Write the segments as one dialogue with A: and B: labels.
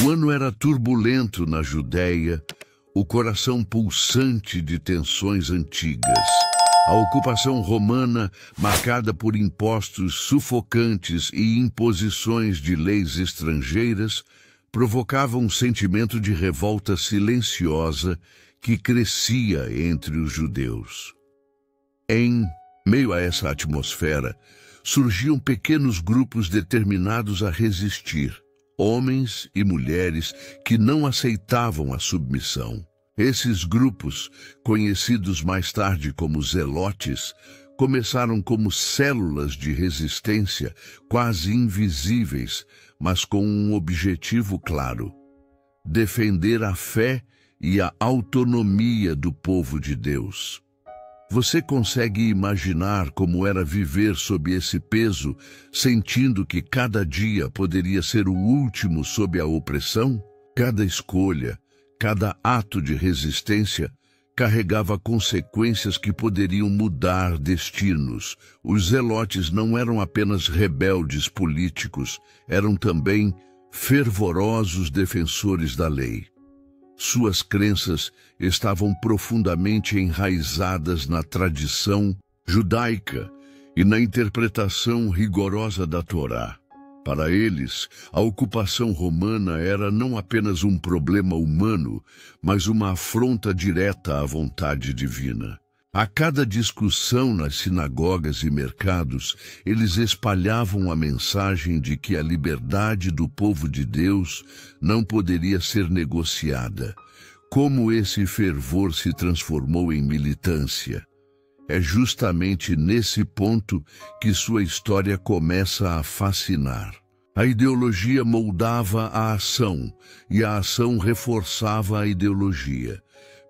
A: O ano era turbulento na Judéia, o coração pulsante de tensões antigas. A ocupação romana, marcada por impostos sufocantes e imposições de leis estrangeiras, provocava um sentimento de revolta silenciosa que crescia entre os judeus. Em meio a essa atmosfera, surgiam pequenos grupos determinados a resistir, homens e mulheres que não aceitavam a submissão. Esses grupos, conhecidos mais tarde como zelotes, começaram como células de resistência quase invisíveis, mas com um objetivo claro: defender a fé e a autonomia do povo de Deus. Você consegue imaginar como era viver sob esse peso, sentindo que cada dia poderia ser o último sob a opressão? Cada escolha, cada ato de resistência carregava consequências que poderiam mudar destinos. Os zelotes não eram apenas rebeldes políticos, eram também fervorosos defensores da lei. Suas crenças estavam profundamente enraizadas na tradição judaica e na interpretação rigorosa da Torá. Para eles, a ocupação romana era não apenas um problema humano, mas uma afronta direta à vontade divina. A cada discussão nas sinagogas e mercados, eles espalhavam a mensagem de que a liberdade do povo de Deus não poderia ser negociada. Como esse fervor se transformou em militância? É justamente nesse ponto que sua história começa a fascinar. A ideologia moldava a ação, e a ação reforçava a ideologia.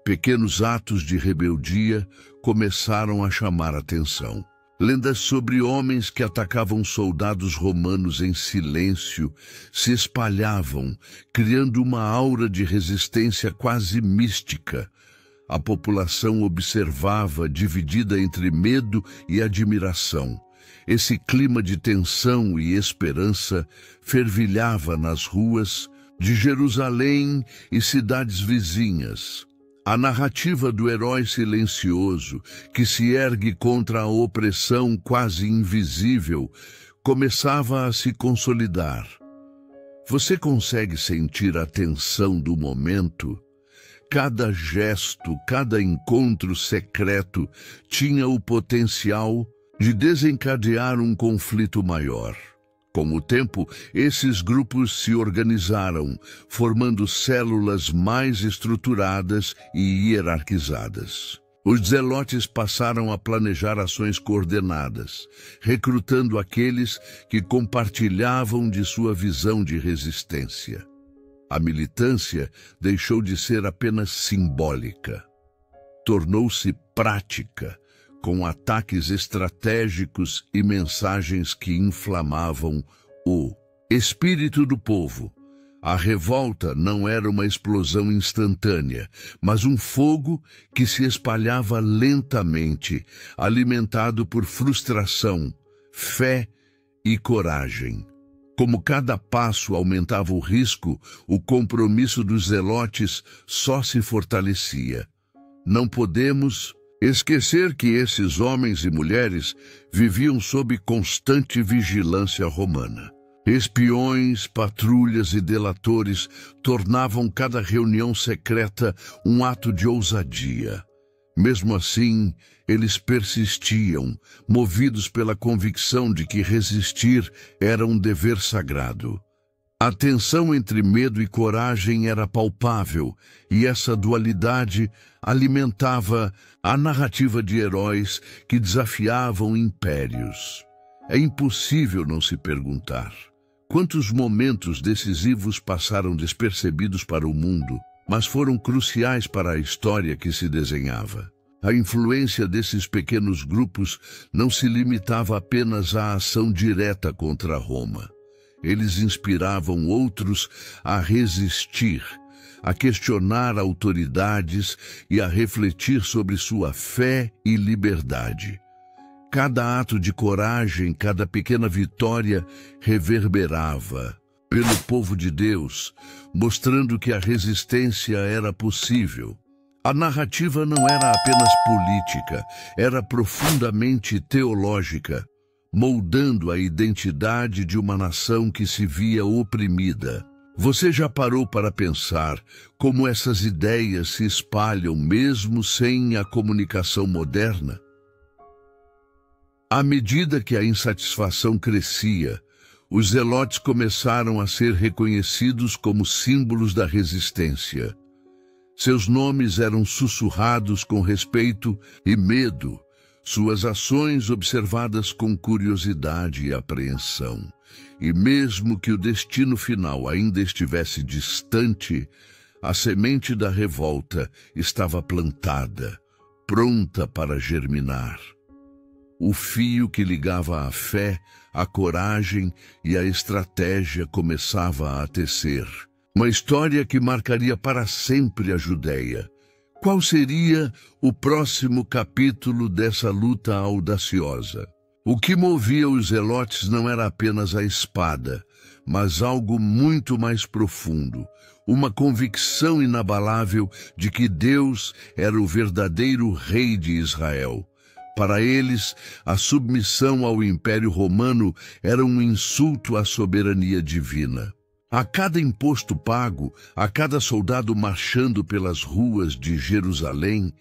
A: Pequenos atos de rebeldia começaram a chamar atenção. Lendas sobre homens que atacavam soldados romanos em silêncio se espalhavam, criando uma aura de resistência quase mística. A população observava, dividida entre medo e admiração. Esse clima de tensão e esperança fervilhava nas ruas de Jerusalém e cidades vizinhas. A narrativa do herói silencioso, que se ergue contra a opressão quase invisível, começava a se consolidar. Você consegue sentir a tensão do momento? Cada gesto, cada encontro secreto tinha o potencial de desencadear um conflito maior. Com o tempo, esses grupos se organizaram, formando células mais estruturadas e hierarquizadas. Os zelotes passaram a planejar ações coordenadas, recrutando aqueles que compartilhavam de sua visão de resistência. A militância deixou de ser apenas simbólica. Tornou-se prática, com ataques estratégicos e mensagens que inflamavam o espírito do povo. A revolta não era uma explosão instantânea, mas um fogo que se espalhava lentamente, alimentado por frustração, fé e coragem. Como cada passo aumentava o risco, o compromisso dos zelotes só se fortalecia. Não podemos esquecer que esses homens e mulheres viviam sob constante vigilância romana. Espiões, patrulhas e delatores tornavam cada reunião secreta um ato de ousadia. Mesmo assim, eles persistiam, movidos pela convicção de que resistir era um dever sagrado. A tensão entre medo e coragem era palpável, e essa dualidade alimentava a narrativa de heróis que desafiavam impérios. É impossível não se perguntar: quantos momentos decisivos passaram despercebidos para o mundo, mas foram cruciais para a história que se desenhava? A influência desses pequenos grupos não se limitava apenas à ação direta contra Roma. Eles inspiravam outros a resistir, a questionar autoridades e a refletir sobre sua fé e liberdade. Cada ato de coragem, cada pequena vitória reverberava. pelo povo de Deus, mostrando que a resistência era possível. A narrativa não era apenas política, era profundamente teológica, moldando a identidade de uma nação que se via oprimida. Você já parou para pensar como essas ideias se espalham mesmo sem a comunicação moderna? À medida que a insatisfação crescia, os zelotes começaram a ser reconhecidos como símbolos da resistência. Seus nomes eram sussurrados com respeito e medo, suas ações observadas com curiosidade e apreensão. E mesmo que o destino final ainda estivesse distante, a semente da revolta estava plantada, pronta para germinar. O fio que ligava a fé, a coragem e a estratégia começava a tecer. Uma história que marcaria para sempre a Judéia. Qual seria o próximo capítulo dessa luta audaciosa? O que movia os zelotes não era apenas a espada, mas algo muito mais profundo, uma convicção inabalável de que Deus era o verdadeiro rei de Israel. Para eles, a submissão ao Império Romano era um insulto à soberania divina. A cada imposto pago, a cada soldado marchando pelas ruas de Jerusalém,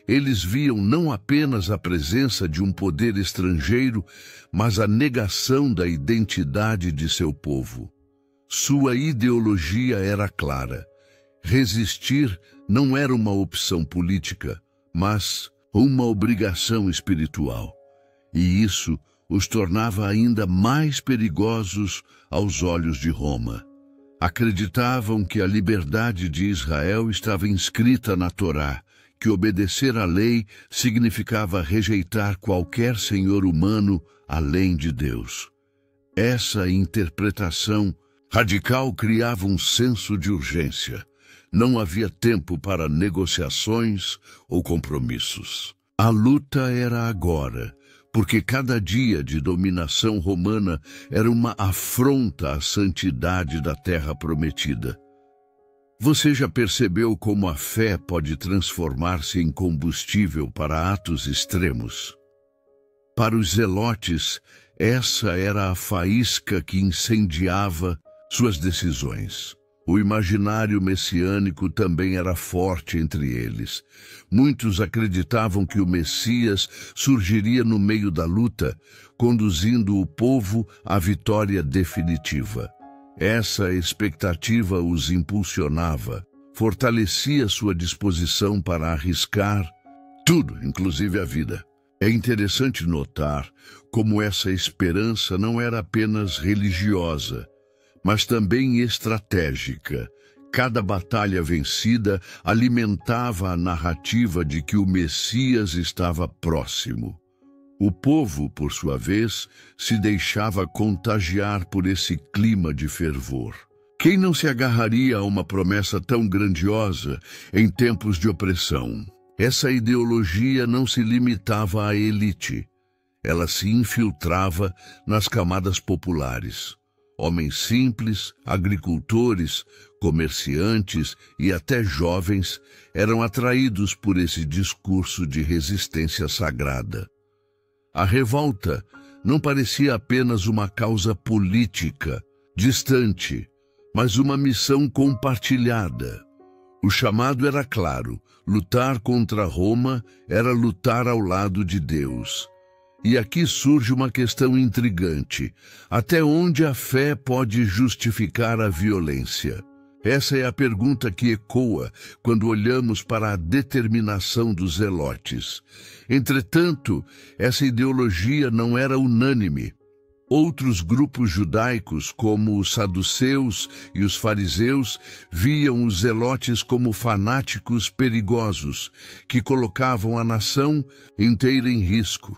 A: eles viam não apenas a presença de um poder estrangeiro, mas a negação da identidade de seu povo. Sua ideologia era clara. Resistir não era uma opção política, mas uma obrigação espiritual. E isso os tornava ainda mais perigosos aos olhos de Roma. Acreditavam que a liberdade de Israel estava inscrita na Torá, que obedecer à lei significava rejeitar qualquer senhor humano além de Deus. Essa interpretação radical criava um senso de urgência. Não havia tempo para negociações ou compromissos. A luta era agora, porque cada dia de dominação romana era uma afronta à santidade da terra prometida. Você já percebeu como a fé pode transformar-se em combustível para atos extremos? Para os zelotes, essa era a faísca que incendiava suas decisões. O imaginário messiânico também era forte entre eles. Muitos acreditavam que o Messias surgiria no meio da luta, conduzindo o povo à vitória definitiva. Essa expectativa os impulsionava, fortalecia sua disposição para arriscar tudo, inclusive a vida. É interessante notar como essa esperança não era apenas religiosa, mas também estratégica. Cada batalha vencida alimentava a narrativa de que o Messias estava próximo. O povo, por sua vez, se deixava contagiar por esse clima de fervor. Quem não se agarraria a uma promessa tão grandiosa em tempos de opressão? Essa ideologia não se limitava à elite. Ela se infiltrava nas camadas populares. Homens simples, agricultores, comerciantes e até jovens eram atraídos por esse discurso de resistência sagrada. A revolta não parecia apenas uma causa política, distante, mas uma missão compartilhada. O chamado era claro: lutar contra Roma era lutar ao lado de Deus. E aqui surge uma questão intrigante: até onde a fé pode justificar a violência? Essa é a pergunta que ecoa quando olhamos para a determinação dos zelotes. Entretanto, essa ideologia não era unânime. Outros grupos judaicos, como os saduceus e os fariseus, viam os zelotes como fanáticos perigosos, que colocavam a nação inteira em risco.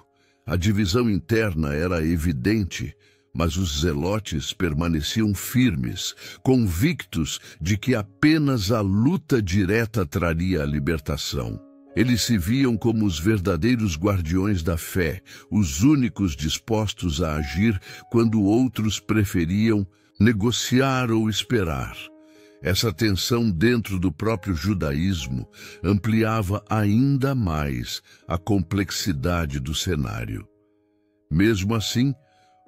A: A divisão interna era evidente, mas os zelotes permaneciam firmes, convictos de que apenas a luta direta traria a libertação. Eles se viam como os verdadeiros guardiões da fé, os únicos dispostos a agir quando outros preferiam negociar ou esperar. Essa tensão dentro do próprio judaísmo ampliava ainda mais a complexidade do cenário. Mesmo assim,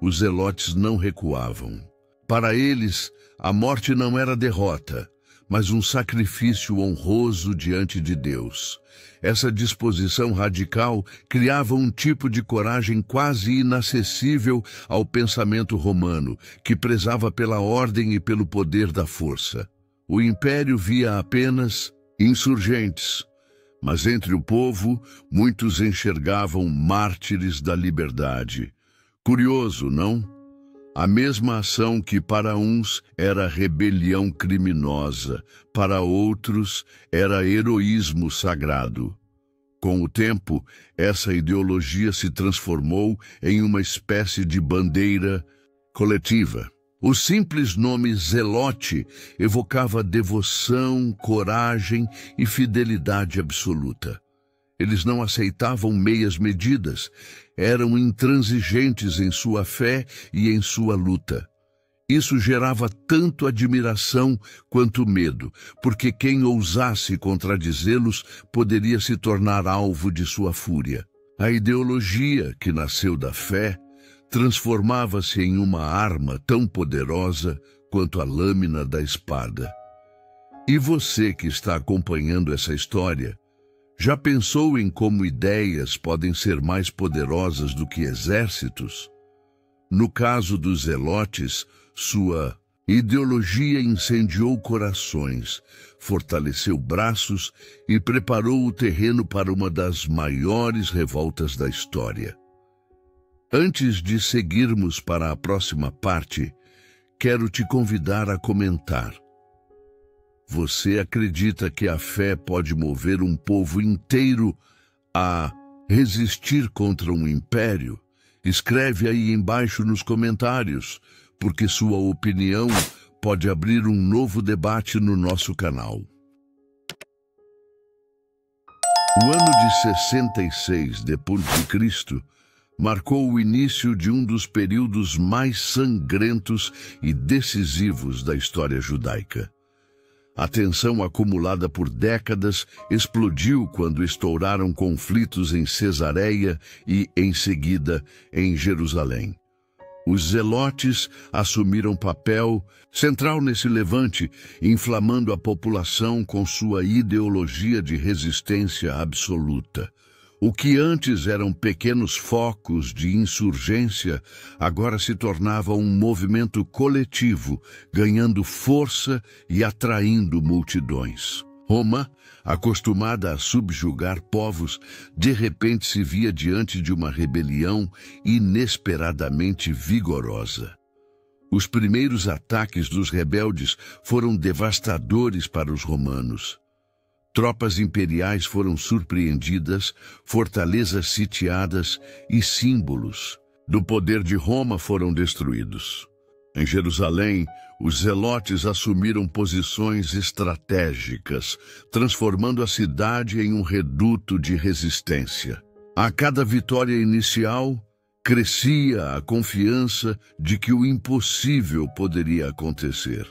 A: os zelotes não recuavam. Para eles, a morte não era derrota, mas um sacrifício honroso diante de Deus. Essa disposição radical criava um tipo de coragem quase inacessível ao pensamento romano, que prezava pela ordem e pelo poder da força. O império via apenas insurgentes, mas entre o povo, muitos enxergavam mártires da liberdade. Curioso, não? A mesma ação que para uns era rebelião criminosa, para outros era heroísmo sagrado. Com o tempo, essa ideologia se transformou em uma espécie de bandeira coletiva. O simples nome zelote evocava devoção, coragem e fidelidade absoluta. Eles não aceitavam meias medidas, eram intransigentes em sua fé e em sua luta. Isso gerava tanto admiração quanto medo, porque quem ousasse contradizê-los poderia se tornar alvo de sua fúria. A ideologia, que nasceu da fé, transformava-se em uma arma tão poderosa quanto a lâmina da espada. E você que está acompanhando essa história, já pensou em como ideias podem ser mais poderosas do que exércitos? No caso dos zelotes, sua ideologia incendiou corações, fortaleceu braços e preparou o terreno para uma das maiores revoltas da história. Antes de seguirmos para a próxima parte, quero te convidar a comentar. Você acredita que a fé pode mover um povo inteiro a resistir contra um império? Escreve aí embaixo nos comentários, porque sua opinião pode abrir um novo debate no nosso canal. O ano de 66 d.C. marcou o início de um dos períodos mais sangrentos e decisivos da história judaica. A tensão acumulada por décadas explodiu quando estouraram conflitos em Cesareia e, em seguida, em Jerusalém. Os zelotes assumiram papel central nesse levante, inflamando a população com sua ideologia de resistência absoluta. O que antes eram pequenos focos de insurgência, agora se tornava um movimento coletivo, ganhando força e atraindo multidões. Roma, acostumada a subjugar povos, de repente se via diante de uma rebelião inesperadamente vigorosa. Os primeiros ataques dos rebeldes foram devastadores para os romanos. Tropas imperiais foram surpreendidas, fortalezas sitiadas e símbolos do poder de Roma foram destruídos. Em Jerusalém, os zelotes assumiram posições estratégicas, transformando a cidade em um reduto de resistência. A cada vitória inicial, crescia a confiança de que o impossível poderia acontecer.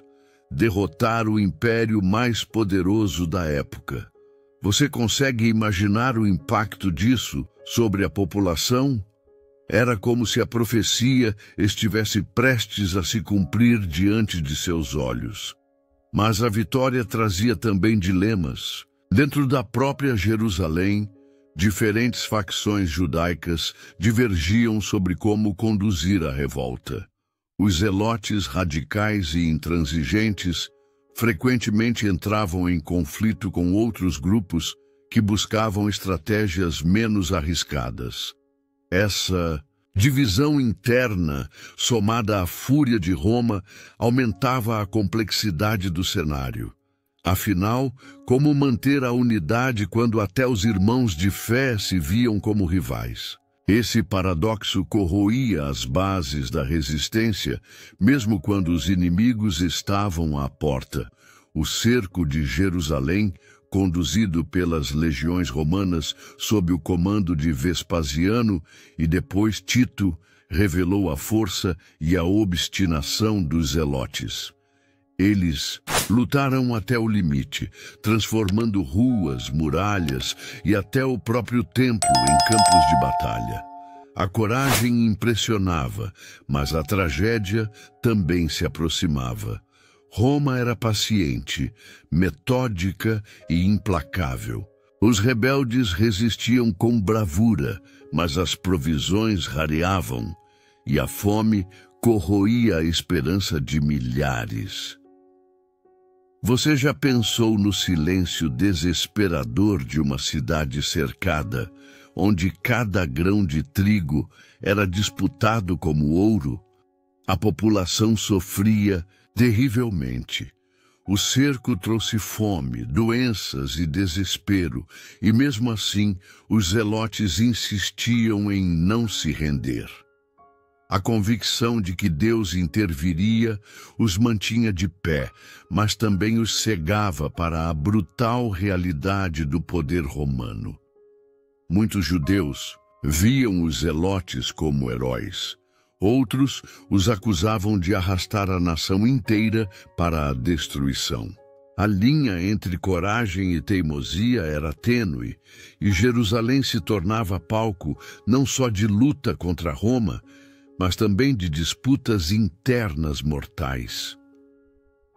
A: Derrotar o império mais poderoso da época. Você consegue imaginar o impacto disso sobre a população? Era como se a profecia estivesse prestes a se cumprir diante de seus olhos. Mas a vitória trazia também dilemas. Dentro da própria Jerusalém, diferentes facções judaicas divergiam sobre como conduzir a revolta. Os zelotes radicais e intransigentes frequentemente entravam em conflito com outros grupos que buscavam estratégias menos arriscadas. Essa divisão interna, somada à fúria de Roma, aumentava a complexidade do cenário. Afinal, como manter a unidade quando até os irmãos de fé se viam como rivais? Esse paradoxo corroía as bases da resistência, mesmo quando os inimigos estavam à porta. O cerco de Jerusalém, conduzido pelas legiões romanas sob o comando de Vespasiano e depois Tito, revelou a força e a obstinação dos zelotes. Eles lutaram até o limite, transformando ruas, muralhas e até o próprio templo em campos de batalha. A coragem impressionava, mas a tragédia também se aproximava. Roma era paciente, metódica e implacável. Os rebeldes resistiam com bravura, mas as provisões rareavam, e a fome corroía a esperança de milhares. Você já pensou no silêncio desesperador de uma cidade cercada, onde cada grão de trigo era disputado como ouro? A população sofria terrivelmente. O cerco trouxe fome, doenças e desespero, e mesmo assim os zelotes insistiam em não se render. A convicção de que Deus interviria os mantinha de pé, mas também os cegava para a brutal realidade do poder romano. Muitos judeus viam os zelotes como heróis. Outros os acusavam de arrastar a nação inteira para a destruição. A linha entre coragem e teimosia era tênue, e Jerusalém se tornava palco não só de luta contra Roma, mas também de disputas internas mortais.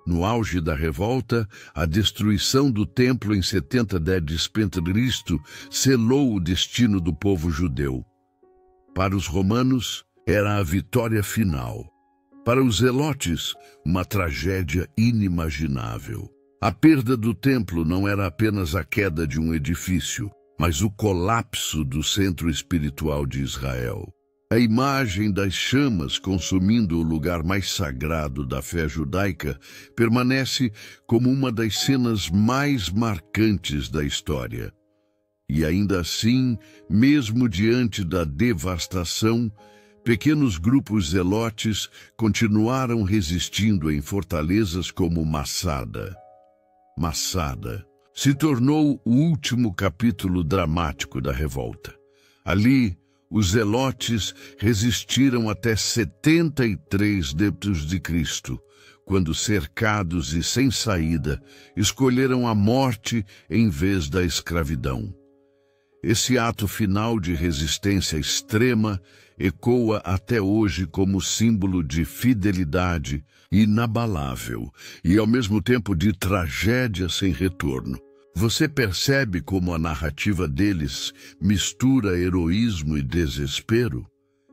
A: No auge da revolta, a destruição do templo em 70 d.C. selou o destino do povo judeu. Para os romanos, era a vitória final. Para os zelotes, uma tragédia inimaginável. A perda do templo não era apenas a queda de um edifício, mas o colapso do centro espiritual de Israel. A imagem das chamas consumindo o lugar mais sagrado da fé judaica permanece como uma das cenas mais marcantes da história. E ainda assim, mesmo diante da devastação, pequenos grupos zelotes continuaram resistindo em fortalezas como Massada. Massada se tornou o último capítulo dramático da revolta. Ali, os zelotes resistiram até 73 d.C., quando, cercados e sem saída, escolheram a morte em vez da escravidão. Esse ato final de resistência extrema ecoa até hoje como símbolo de fidelidade inabalável e, ao mesmo tempo, de tragédia sem retorno. Você percebe como a narrativa deles mistura heroísmo e desespero?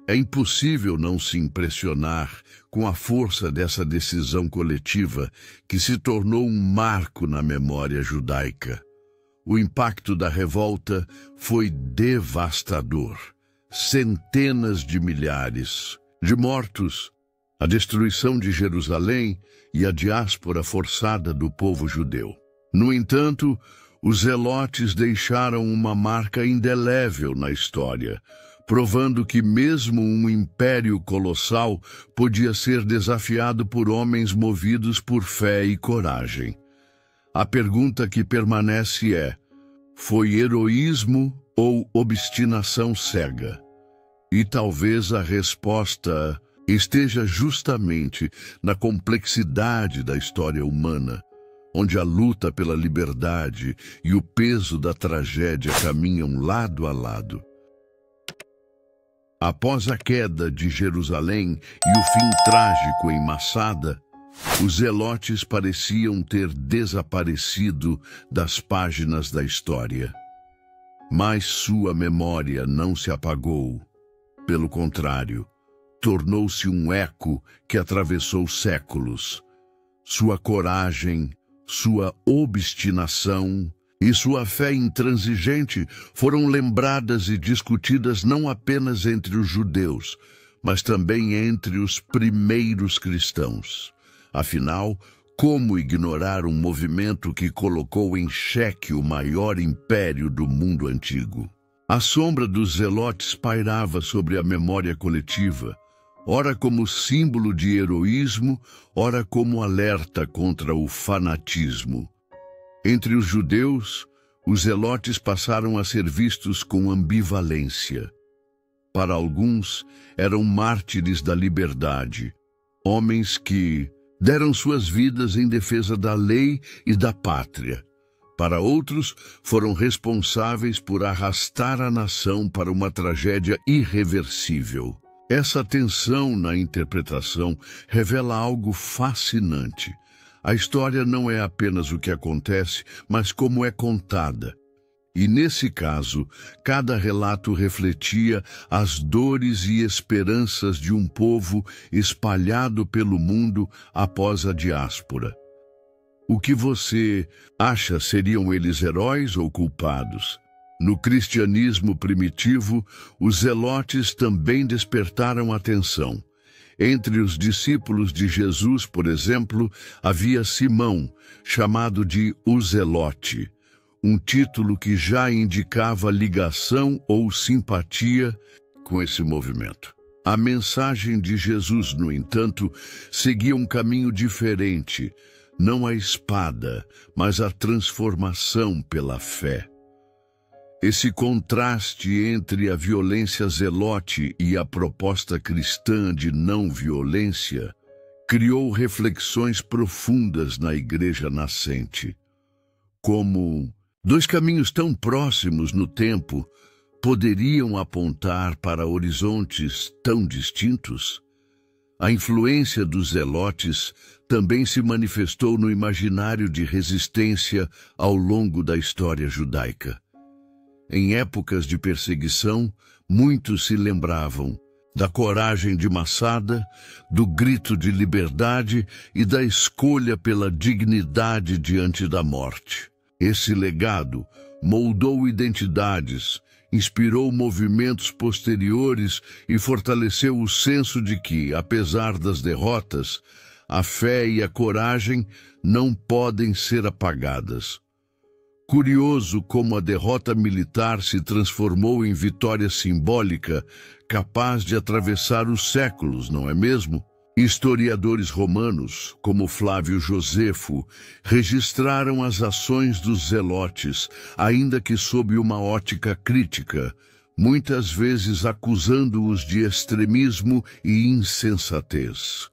A: É impossível não se impressionar com a força dessa decisão coletiva que se tornou um marco na memória judaica. O impacto da revolta foi devastador. Centenas de milhares de mortos, a destruição de Jerusalém e a diáspora forçada do povo judeu. No entanto, os zelotes deixaram uma marca indelével na história, provando que mesmo um império colossal podia ser desafiado por homens movidos por fé e coragem. A pergunta que permanece é: foi heroísmo ou obstinação cega? E talvez a resposta esteja justamente na complexidade da história humana, onde a luta pela liberdade e o peso da tragédia caminham lado a lado. Após a queda de Jerusalém e o fim trágico em Massada, os zelotes pareciam ter desaparecido das páginas da história. Mas sua memória não se apagou. Pelo contrário, tornou-se um eco que atravessou séculos. Sua coragem, sua obstinação e sua fé intransigente foram lembradas e discutidas não apenas entre os judeus, mas também entre os primeiros cristãos. Afinal, como ignorar um movimento que colocou em xeque o maior império do mundo antigo? A sombra dos zelotes pairava sobre a memória coletiva, ora como símbolo de heroísmo, ora como alerta contra o fanatismo. Entre os judeus, os zelotes passaram a ser vistos com ambivalência. Para alguns, eram mártires da liberdade, homens que deram suas vidas em defesa da lei e da pátria. Para outros, foram responsáveis por arrastar a nação para uma tragédia irreversível. Essa tensão na interpretação revela algo fascinante. A história não é apenas o que acontece, mas como é contada. E nesse caso, cada relato refletia as dores e esperanças de um povo espalhado pelo mundo após a diáspora. O que você acha, seriam eles heróis ou culpados? No cristianismo primitivo, os zelotes também despertaram atenção. Entre os discípulos de Jesus, por exemplo, havia Simão, chamado de o Zelote, um título que já indicava ligação ou simpatia com esse movimento. A mensagem de Jesus, no entanto, seguia um caminho diferente, não a espada, mas a transformação pela fé. Esse contraste entre a violência zelote e a proposta cristã de não violência criou reflexões profundas na igreja nascente. Como dois caminhos tão próximos no tempo poderiam apontar para horizontes tão distintos? A influência dos zelotes também se manifestou no imaginário de resistência ao longo da história judaica. Em épocas de perseguição, muitos se lembravam da coragem de Massada, do grito de liberdade e da escolha pela dignidade diante da morte. Esse legado moldou identidades, inspirou movimentos posteriores e fortaleceu o senso de que, apesar das derrotas, a fé e a coragem não podem ser apagadas. Curioso como a derrota militar se transformou em vitória simbólica, capaz de atravessar os séculos, não é mesmo? Historiadores romanos, como Flávio Josefo, registraram as ações dos zelotes, ainda que sob uma ótica crítica, muitas vezes acusando-os de extremismo e insensatez.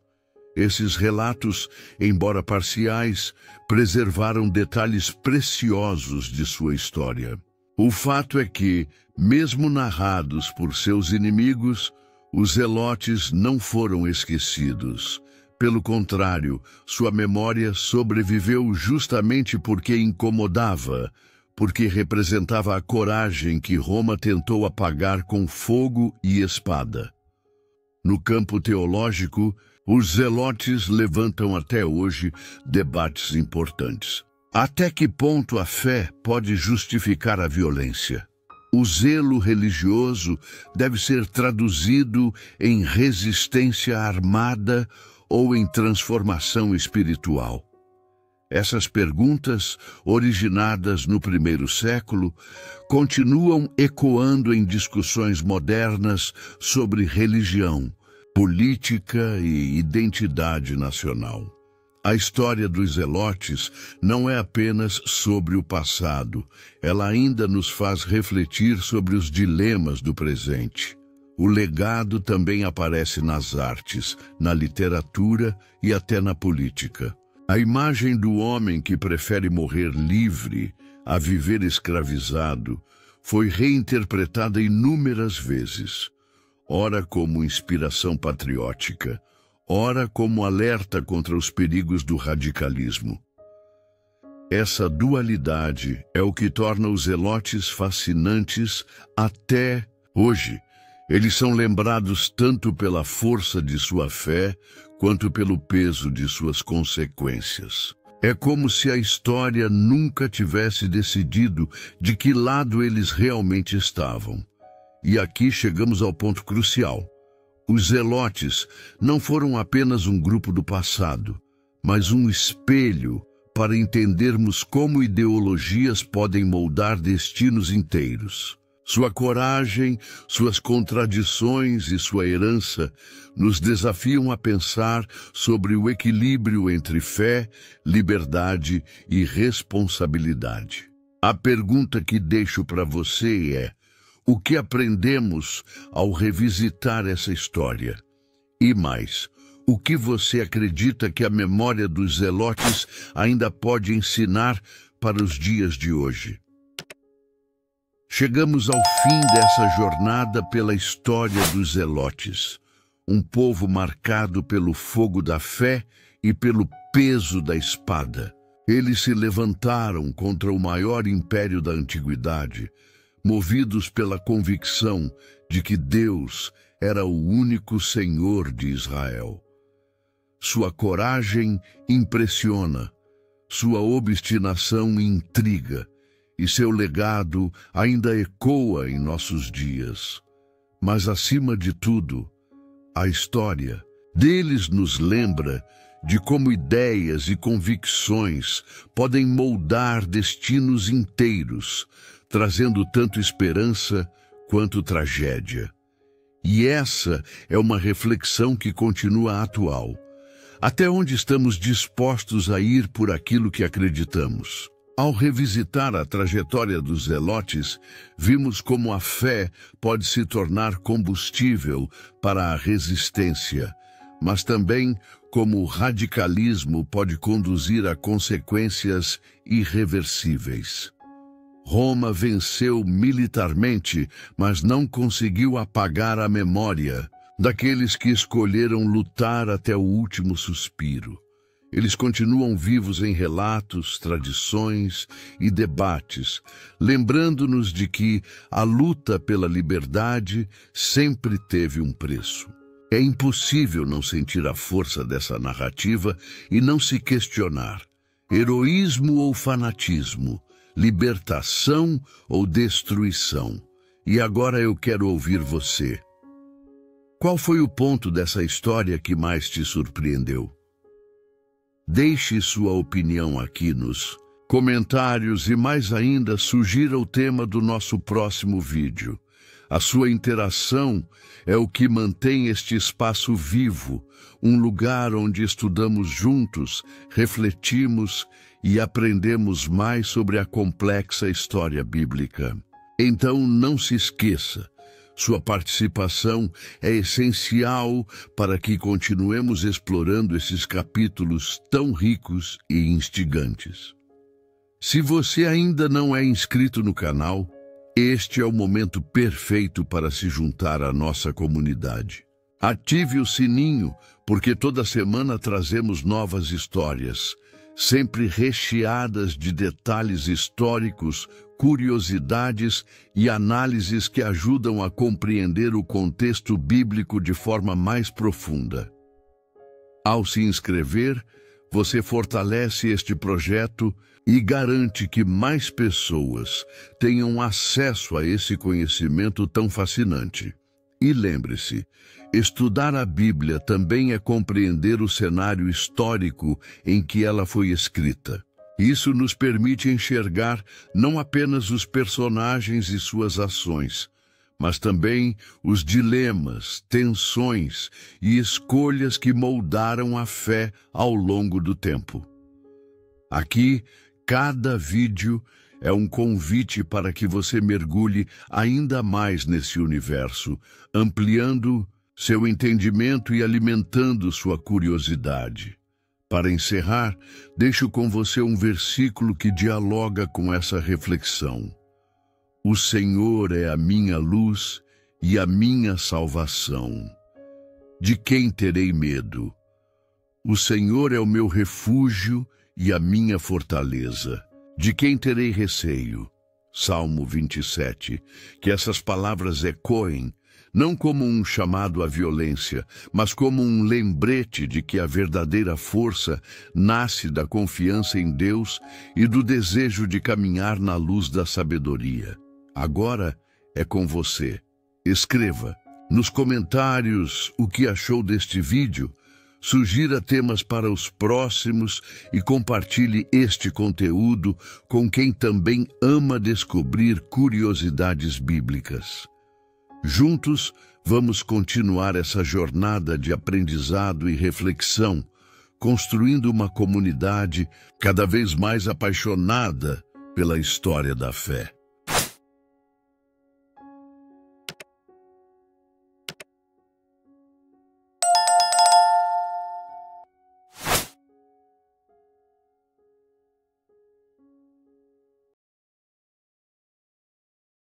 A: Esses relatos, embora parciais, preservaram detalhes preciosos de sua história. O fato é que, mesmo narrados por seus inimigos, os zelotes não foram esquecidos. Pelo contrário, sua memória sobreviveu justamente porque incomodava, porque representava a coragem que Roma tentou apagar com fogo e espada. No campo teológico, os zelotes levantam até hoje debates importantes. Até que ponto a fé pode justificar a violência? O zelo religioso deve ser traduzido em resistência armada ou em transformação espiritual? Essas perguntas, originadas no primeiro século, continuam ecoando em discussões modernas sobre religião, política e identidade nacional. A história dos zelotes não é apenas sobre o passado, ela ainda nos faz refletir sobre os dilemas do presente. O legado também aparece nas artes, na literatura e até na política. A imagem do homem que prefere morrer livre a viver escravizado foi reinterpretada inúmeras vezes, ora como inspiração patriótica, ora como alerta contra os perigos do radicalismo. Essa dualidade é o que torna os zelotes fascinantes até hoje. Eles são lembrados tanto pela força de sua fé, quanto pelo peso de suas consequências. É como se a história nunca tivesse decidido de que lado eles realmente estavam. E aqui chegamos ao ponto crucial. Os zelotes não foram apenas um grupo do passado, mas um espelho para entendermos como ideologias podem moldar destinos inteiros. Sua coragem, suas contradições e sua herança nos desafiam a pensar sobre o equilíbrio entre fé, liberdade e responsabilidade. A pergunta que deixo para você é: O que aprendemos ao revisitar essa história? E mais, o que você acredita que a memória dos zelotes ainda pode ensinar para os dias de hoje? Chegamos ao fim dessa jornada pela história dos zelotes, um povo marcado pelo fogo da fé e pelo peso da espada. Eles se levantaram contra o maior império da antiguidade, movidos pela convicção de que Deus era o único Senhor de Israel. Sua coragem impressiona, sua obstinação intriga, e seu legado ainda ecoa em nossos dias. Mas, acima de tudo, a história deles nos lembra de como ideias e convicções podem moldar destinos inteiros, trazendo tanto esperança quanto tragédia. E essa é uma reflexão que continua atual. Até onde estamos dispostos a ir por aquilo que acreditamos? Ao revisitar a trajetória dos zelotes, vimos como a fé pode se tornar combustível para a resistência, mas também como o radicalismo pode conduzir a consequências irreversíveis. Roma venceu militarmente, mas não conseguiu apagar a memória daqueles que escolheram lutar até o último suspiro. Eles continuam vivos em relatos, tradições e debates, lembrando-nos de que a luta pela liberdade sempre teve um preço. É impossível não sentir a força dessa narrativa e não se questionar: heroísmo ou fanatismo, libertação ou destruição? E agora eu quero ouvir você. Qual foi o ponto dessa história que mais te surpreendeu? Deixe sua opinião aqui nos comentários e, mais ainda, sugira o tema do nosso próximo vídeo. A sua interação é o que mantém este espaço vivo, um lugar onde estudamos juntos, refletimos e aprendemos mais sobre a complexa história bíblica. Então, não se esqueça. Sua participação é essencial para que continuemos explorando esses capítulos tão ricos e instigantes. Se você ainda não é inscrito no canal, este é o momento perfeito para se juntar à nossa comunidade. Ative o sininho, porque toda semana trazemos novas histórias, sempre recheadas de detalhes históricos, curiosidades e análises que ajudam a compreender o contexto bíblico de forma mais profunda. Ao se inscrever, você fortalece este projeto e garante que mais pessoas tenham acesso a esse conhecimento tão fascinante. E lembre-se, estudar a Bíblia também é compreender o cenário histórico em que ela foi escrita. Isso nos permite enxergar não apenas os personagens e suas ações, mas também os dilemas, tensões e escolhas que moldaram a fé ao longo do tempo. Aqui, cada vídeo é um convite para que você mergulhe ainda mais nesse universo, ampliando seu entendimento e alimentando sua curiosidade. Para encerrar, deixo com você um versículo que dialoga com essa reflexão. O Senhor é a minha luz e a minha salvação. De quem terei medo? O Senhor é o meu refúgio e a minha fortaleza. De quem terei receio? Salmo 27. Que essas palavras ecoem, não como um chamado à violência, mas como um lembrete de que a verdadeira força nasce da confiança em Deus e do desejo de caminhar na luz da sabedoria. Agora é com você. Escreva nos comentários o que achou deste vídeo, sugira temas para os próximos e compartilhe este conteúdo com quem também ama descobrir curiosidades bíblicas. Juntos, vamos continuar essa jornada de aprendizado e reflexão, construindo uma comunidade cada vez mais apaixonada pela história da fé.